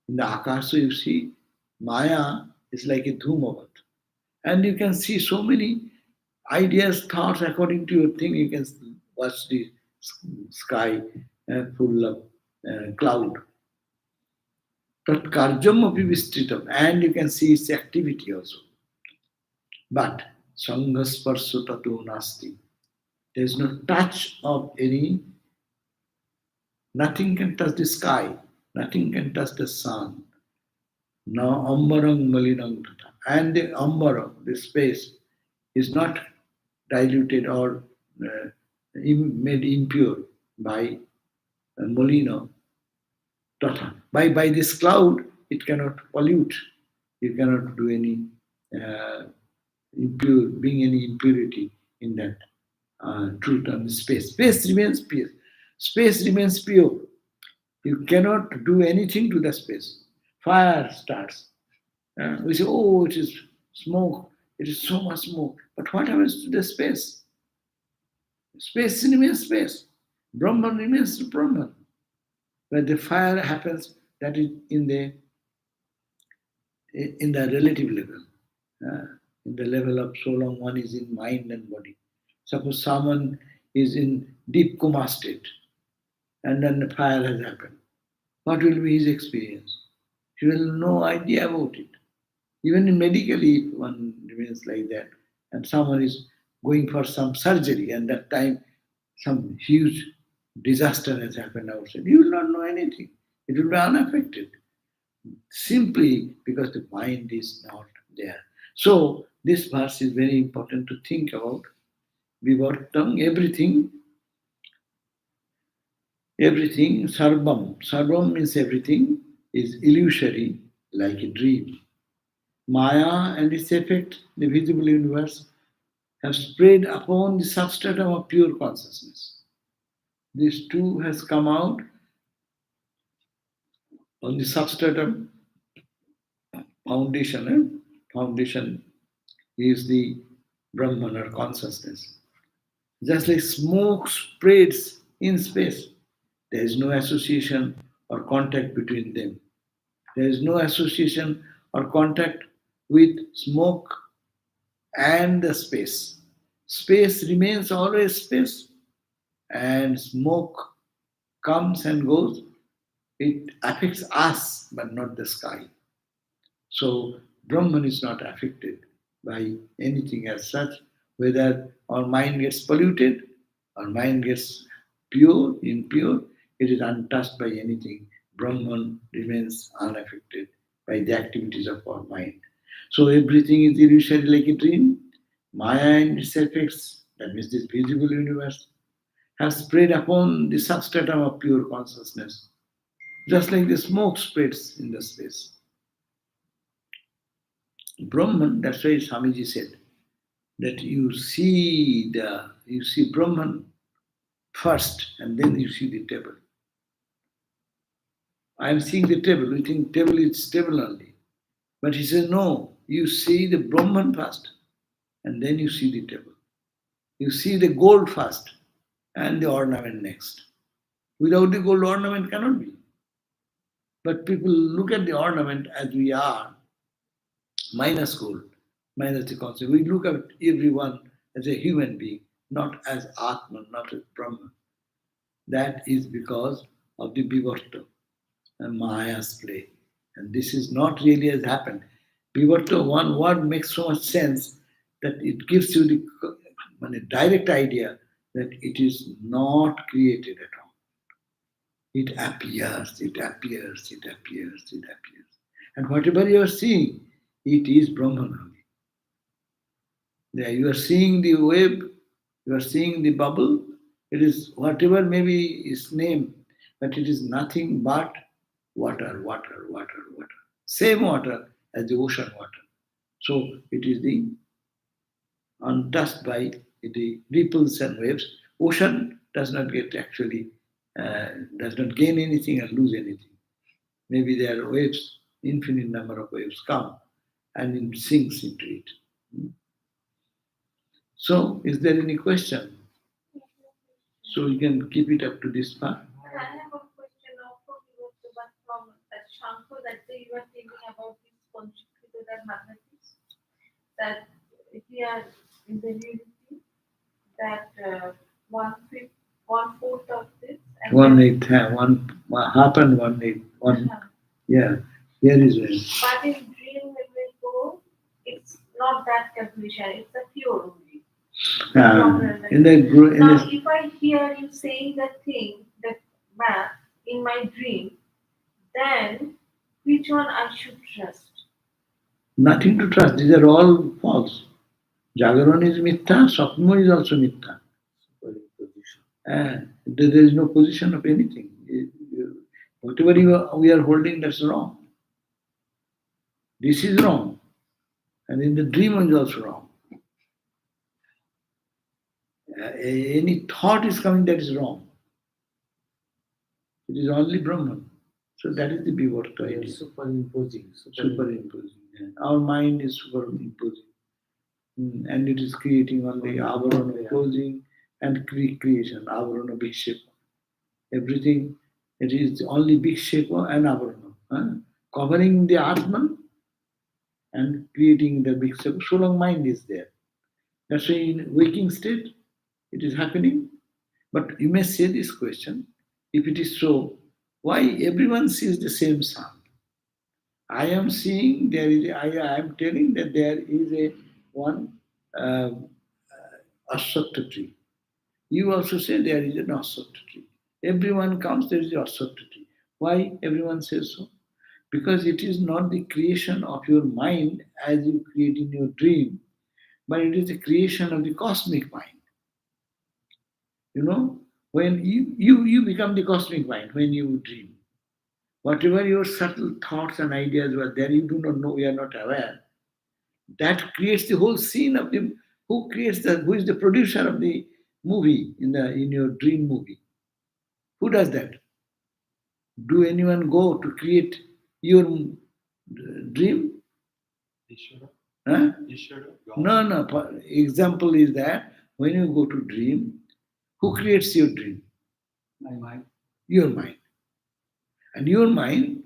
In the Akasha you see Maya is like a Dhumavat. And you can see so many ideas, thoughts according to your thing. You can watch the sky full of cloud. But karjam api vistritam, and you can see its activity also. But sangasparso tatu nasti. There is no touch of any, nothing can touch the sky, nothing can touch the sun. Now ambarang malinang tata. And the ambara, the space, is not diluted or made impure by molino tata. By this cloud, it cannot pollute. You cannot do any bring any impurity in that truth and space. Space remains pure. Space remains pure. You cannot do anything to the space. Fire starts. We say, oh, it is smoke. It is so much smoke. But what happens to the space? Space remains space. Brahman remains Brahman. When the fire happens, that is in the relative level. In the level of so long one is in mind and body. Suppose someone is in deep coma state and then the fire has happened. What will be his experience? He will have no idea about it. Even in medically, if one remains like that, and someone is going for some surgery, and that time some huge disaster has happened outside, you will not know anything. It will be unaffected, simply because the mind is not there. So this verse is very important to think about. Vivartam, everything, sarvam. Sarvam means everything is illusory, like a dream. Maya and its effect, the visible universe, have spread upon the substratum of pure consciousness. This too has come out on the substratum foundation. Foundation is the Brahman or consciousness. Just like smoke spreads in space, there is no association or contact between them. There is no association or contact with smoke and the space. Space remains always space, and smoke comes and goes. It affects us, but not the sky. So Brahman is not affected by anything as such, whether our mind gets polluted, our mind gets pure, impure, it is untouched by anything. Brahman remains unaffected by the activities of our mind. So everything is illusory like a dream. Maya and its effects, that means this visible universe, have spread upon the substratum of pure consciousness, just like the smoke spreads in the space. Brahman, that's why Swamiji said that you see Brahman first and then you see the table. I am seeing the table, we think table is table only. But he says, no, you see the Brahman first and then you see the table. You see the gold first and the ornament next. Without the gold ornament cannot be. But people look at the ornament as we are, minus gold, minus the concept. We look at everyone as a human being, not as Atman, not as Brahman. That is because of the Vivarta and Maya's play. And this is not really has happened. Vivarta, one word makes so much sense that it gives you the direct idea that it is not created at all. It appears, it appears, it appears, it appears. And whatever you are seeing, it is Brahman only. Yeah, you are seeing the wave, you are seeing the bubble, it is whatever maybe its name, but it is nothing but water, water, water, water. Same water as the ocean water. So it is the untouched by the ripples and waves. Ocean does not get actually, does not gain anything or lose anything. Maybe there are waves, infinite number of waves come and it sinks into it. So, is there any question? So you can keep it up to this part. I have a question also but from that Shankar that day you were thinking about this contributed that mathematics that here in the unity that one fifth, one fourth of this and One then, eighth, one half and one eighth, one, yeah, here is it. but in dream when we go, it's not that calculation, it's a pure only. In the Now, if I hear you saying that thing, that math in my dream, then which one I should trust? nothing to trust. These are all false. Jagaran is mithya, Swapna is also mithya. There is no position of anything. Whatever we are holding, that's wrong. This is wrong. And in the dream is also wrong. Any thought is coming that is wrong. It is only Brahman. So that is the Vivarta We are idea. superimposing. Superimposing. Yeah. Our mind is superimposing. And it is creating only avarana closing and creation, avarana vikshepa. Everything, it is only vikshepa and avarana. Covering the Atman and creating the vikshepa. So long mind is there. That's why in waking state it is happening. But you may say this question, if it is so, why everyone sees the same sun? I am seeing there is. I am telling that there is a one uh, ashwatha tree. You also say there is an ashwatha tree. Everyone comes. There is a ashwatha tree. Why everyone says so? Because it is not the creation of your mind as you create in your dream, but it is the creation of the cosmic mind. You know, when you become the cosmic mind when you dream. Whatever your subtle thoughts and ideas were there, you do not know, you are not aware. That creates the whole scene of the who is the producer of the movie in your dream movie. Who does that? Do anyone go to create your dream? Huh? No, no. Example is that when you go to dream, who creates your dream? My mind. Your mind. And your mind,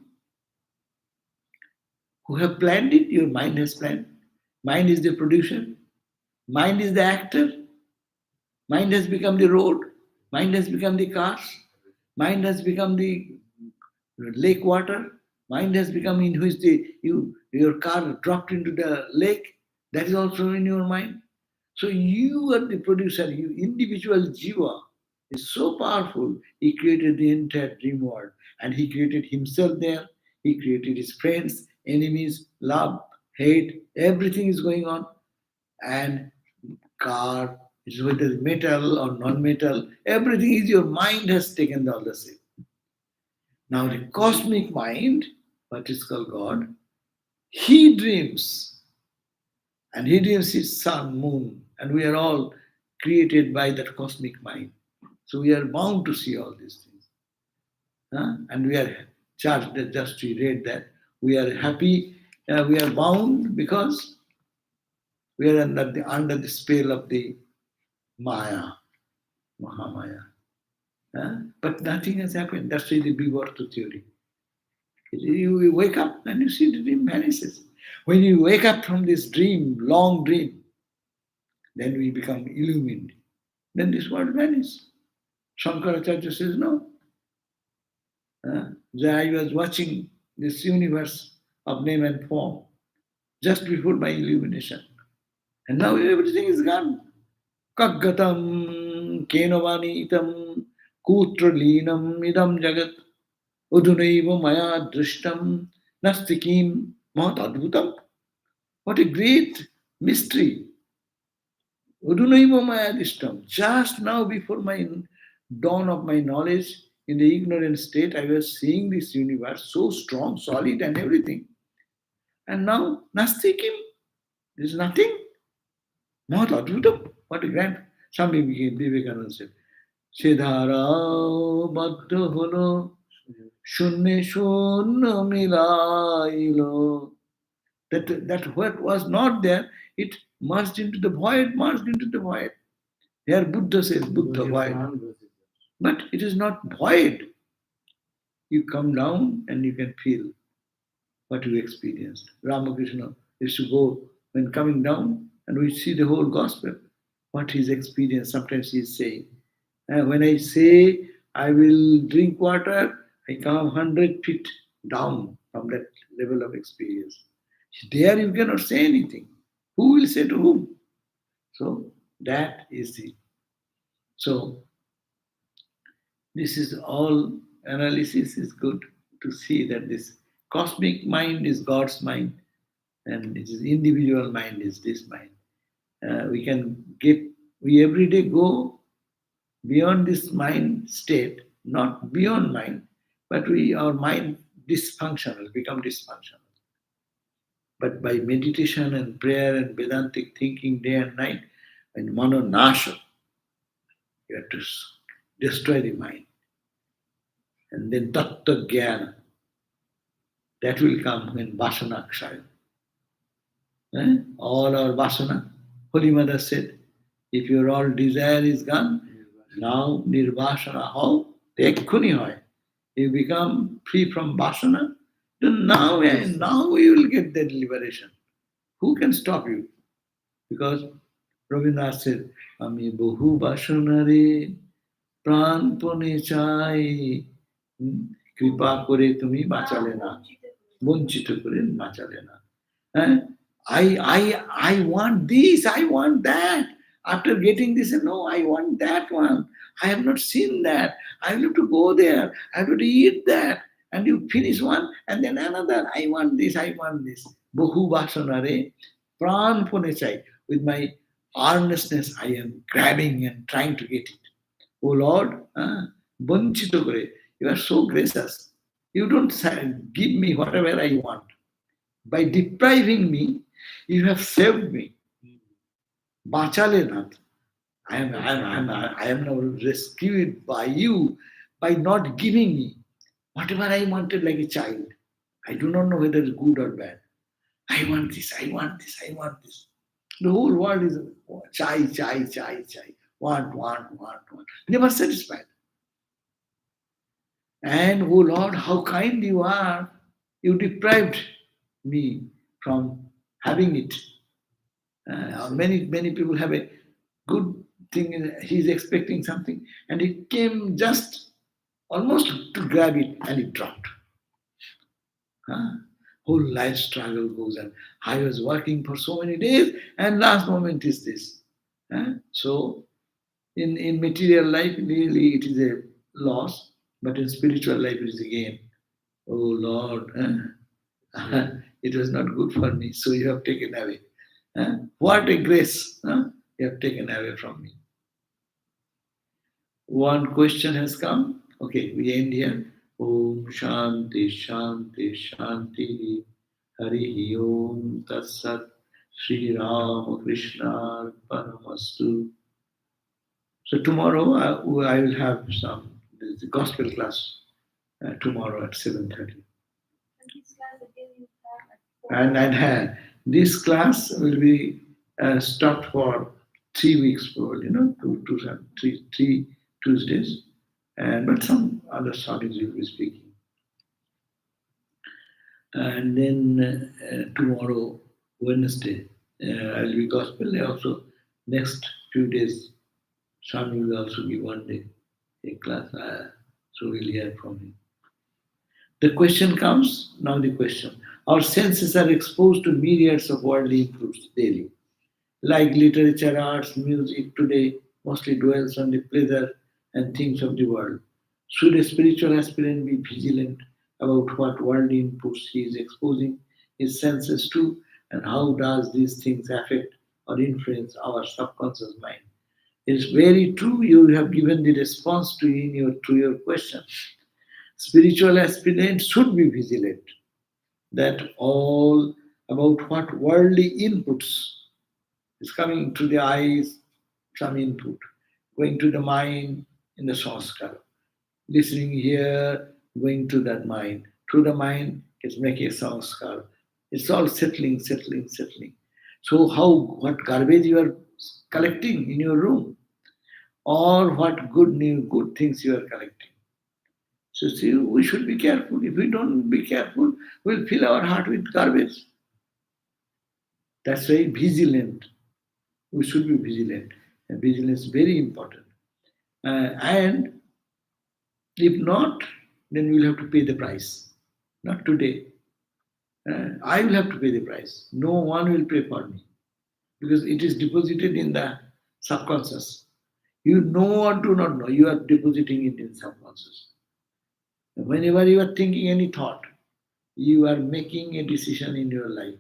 who have planned it, your mind has planned. Mind is the producer. Mind is the actor. Mind has become the road. Mind has become the cars. Mind has become the lake water. Mind has become in which your car dropped into the lake. That is also in your mind. So you are the producer. You individual jiva is so powerful. He created the entire dream world, and he created himself there. He created his friends, enemies, love, hate. Everything is going on, and car, is whether metal or non-metal, everything is your mind has taken all the same. Now the cosmic mind, what is called God, he dreams. And he dreams his sun, moon, and we are all created by that cosmic mind. So we are bound to see all these things. And we are charged, just we read that, we are happy, we are bound because we are under the spell of the Maya, Mahamaya. But nothing has happened. That's why the Vivarta theory. You wake up and you see the dream vanishes. When you wake up from this dream, long dream, then we become illumined. Then this world vanishes. Shankaracharya says, no. I was watching this universe of name and form just before my illumination. And now everything is gone. Kaggatam kenavanitam kutralinam idam jagat udunaiva maya drishtam nastikim mahat adbhutam. What a great mystery. Udunaiva maya drishtam. Just now before my dawn of my knowledge, in the ignorant state, I was seeing this universe so strong, solid, and everything. And now, nastikim, there is nothing. Mahat adbhutam. What a grand. Swami Vivekananda said, Siddhara Baddha Holo Shunne Shunna Milailo. That what was not there, it merged into the void, merged into the void. Here Buddha says, Buddha void. But it is not void. You come down and you can feel what you experienced. Ramakrishna used to go when coming down and we see the whole gospel, what he's experienced. Sometimes he's saying, when I say I will drink water, I come 100 feet down from that level of experience. There you cannot say anything. Who will say to whom? So that is the. So this is all analysis is good to see that this cosmic mind is God's mind and it is individual mind is this mind. We can get, we every day go beyond this mind state, not beyond mind, but our mind dysfunctional, become dysfunctional. But by meditation and prayer and Vedantic thinking day and night, and mano nasha, you have to destroy the mind. And then tattva jnana, that will come when vasana kshaya. All our vasana, Holy Mother said, if your all desire is gone, now nirvasana how? Ekkhuni hoy. You become free from vasana, then now you will get that liberation. Who can stop you? Because Rabindranath said, Ami bohu vasana re pranpone chai kripa kore tumi bachale na. Bonchito kore bachale na. I want this, I want that. After getting this, no, I want that one. I have not seen that. I have to go there. I have to eat that. And you finish one, and then another. I want this, I want this. Bahu vasanare, pran ponechai. With my earnestness, I am grabbing and trying to get it. Oh Lord, bonchito kore, you are so gracious. You don't give me whatever I want. By depriving me, you have saved me. Bachale nath. I am now rescued by you by not giving me whatever I wanted like a child. I do not know whether it's good or bad. I want this, I want this, I want this. The whole world is chai, chai, chai, chai. Want, want, want, want. Never satisfied. And oh Lord, how kind you are. You deprived me from having it. Many people have a good thing, he's expecting something, and it came just almost to grab it and it dropped. Whole life struggle goes on. I was working for so many days, and last moment is this. So, in material life, really it is a loss, but in spiritual life it is a gain. Oh Lord, it was not good for me, so you have taken away. What a grace you have taken away from me. One question has come. Okay, we end here. Om Shanti Shanti Shanti Hari Om Tat Sat Sri Ram Krishna Paramastu. So tomorrow I will have the gospel class tomorrow at 7:30. And this class again you have at 4. And this class will be stopped for 3 weeks, probably, three Tuesdays, but some other topics we will be speaking. And then tomorrow, Wednesday, I'll be gospel day also. Next few days, Swami will also give one day a class, so we'll hear from him. The question comes now. The question: our senses are exposed to myriads of worldly inputs daily. Like literature, arts, music today mostly dwells on the pleasure and things of the world. Should a spiritual aspirant be vigilant about what worldly inputs he is exposing his senses to, and how does these things affect or influence our subconscious mind? It's very true you have given the response to your question. Spiritual aspirants should be vigilant that all about what worldly inputs is coming to the eyes, some input, going to the mind in the sanskar, listening here, going to that mind. Through the mind, it's making a sanskar. It's all settling, settling, settling. So how what garbage you are collecting in your room, or what good things you are collecting. So see, we should be careful. If we don't be careful, we'll fill our heart with garbage. That's why vigilant. We should be vigilant. And vigilance is very important. And if not, then we'll have to pay the price. Not today. I will have to pay the price. No one will pay for me because it is deposited in the subconscious. You know or do not know, you are depositing it in subconscious. Whenever you are thinking any thought, you are making a decision in your life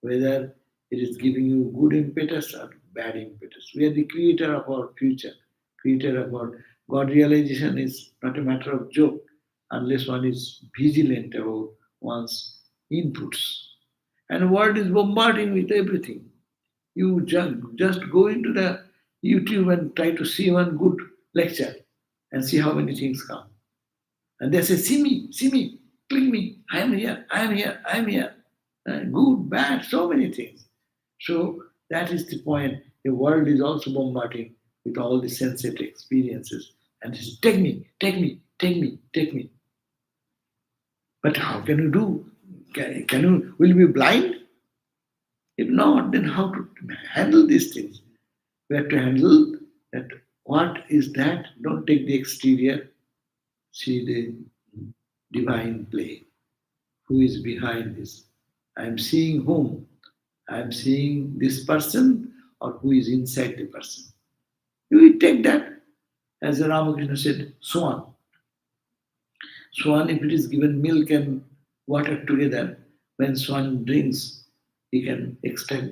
whether it is giving you good impetus or bad impetus. We are the creator of our future, creator of our God realization is not a matter of joke unless one is vigilant about one's inputs. And the world is bombarding with everything. You just go into the YouTube and try to see one good lecture and see how many things come. And they say, see me, click me, I am here, I am here, I am here. Good, bad, so many things. So that is the point. The world is also bombarding with all the sensitive experiences. And it's take me, take me, take me, take me. But how can you do? Can you, will you be blind? If not, then how to handle these things? We have to handle that. What is that? Don't take the exterior, see the divine play. Who is behind this? I am seeing whom? I am seeing this person or who is inside the person. You will take that, as Ramakrishna said, swan. Swan, if it is given milk and water together, when swan drinks, he can extract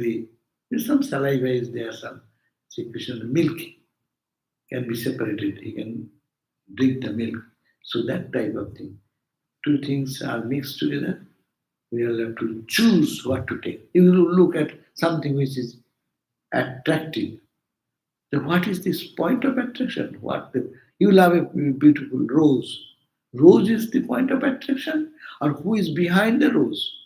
there's some saliva is there, some secretion, milk can be separated. He can drink the milk. So that type of thing. Two things are mixed together. We will have to choose what to take. If you look at something which is attractive, then what is this point of attraction? You love a beautiful rose. Rose is the point of attraction, or who is behind the rose?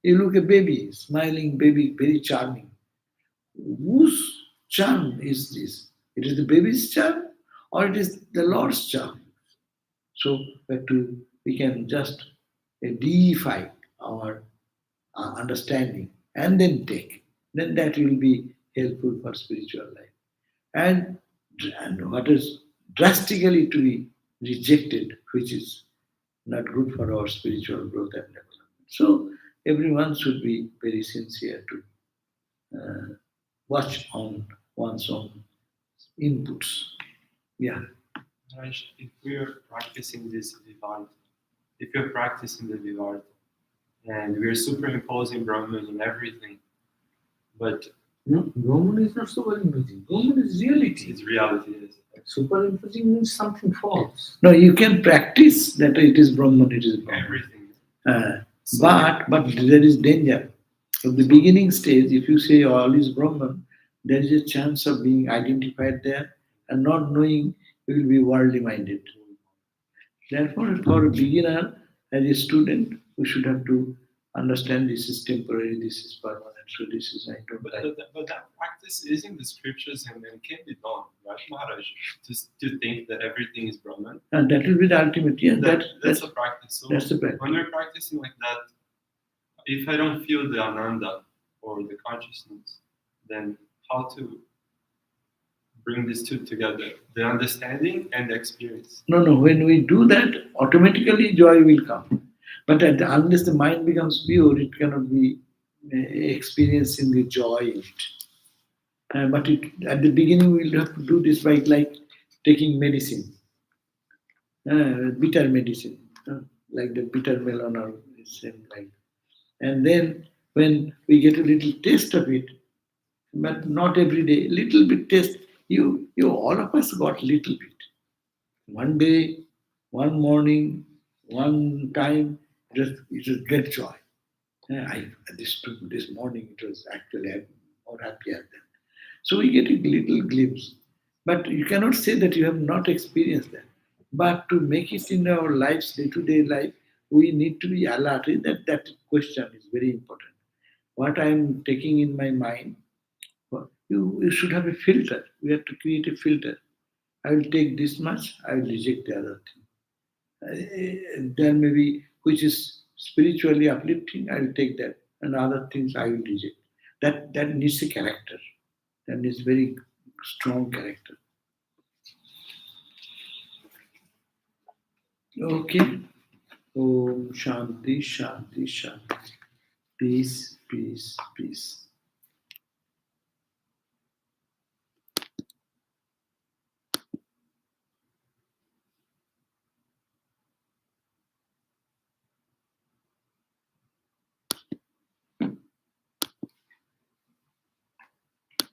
You look at baby, smiling baby, very charming. Whose charm is this? It is the baby's charm, or it is the Lord's charm? So we can just deify our understanding and then take. Then that will be helpful for spiritual life. And, and what is drastically to be rejected, which is not good for our spiritual growth and development. So everyone should be very sincere to watch on one's own inputs. Yeah. Raj, if we are practicing this Vivanta, if you're practicing the Vivanta, and we're superimposing Brahman in everything, but No, Brahman is not superimposing. Brahman is reality. it's reality is Superimposing means something false. No, you can practice that it is Brahman, it is Brahman. everything. Uh, but there is danger. From the beginning stage, if you say all is Brahman, there is a chance of being identified there and not knowing you will be worldly minded. Therefore, for a beginner, as a student, we should have to understand this is temporary, this is permanent. So this is I don't But, like. but that practice is in the scriptures and can be done, right, Maharaj? To think that everything is Brahman. And that will be the ultimate. Yeah, That's a practice. So that's the practice. when we're practicing like that, if I don't feel the ananda or the consciousness, then how to bring these two together, the understanding and the experience. No. When we do that, automatically joy will come. But unless the mind becomes pure, it cannot be experiencing the joy in it. But at the beginning, we'll have to do this by like taking medicine, bitter medicine, like the bitter melon or same like. And then when we get a little taste of it, but not every day, little bit taste. You all of us got little bit. One day, one morning, one time, it was great joy. This morning it was actually I'm more happier than. So we get a little glimpse, but you cannot say that you have not experienced that. But to make it in our lives, day-to-day life, we need to be alert. That question is very important. What I am taking in my mind, you should have a filter. We have to create a filter. I will take this much, I will reject the other thing. There may be which is spiritually uplifting, I will take that, and other things I will reject. That needs a character. That needs very strong character. Okay. Om Shanti, Shanti, Shanti. Peace, peace, peace.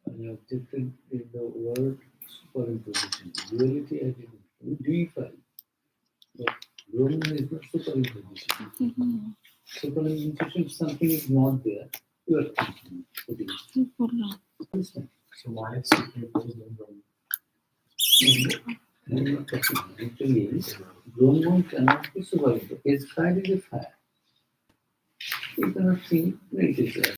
I objected in the word superimposition. Reality I didn't. We deify. But Brahman is not superimposition. Superimposition, something is not there. You are putting it. Understand? So why is superimposed on Brahman? I'm not talking. Actually, Brahman cannot be superimposed. His fire is a fire. You cannot see where it is there.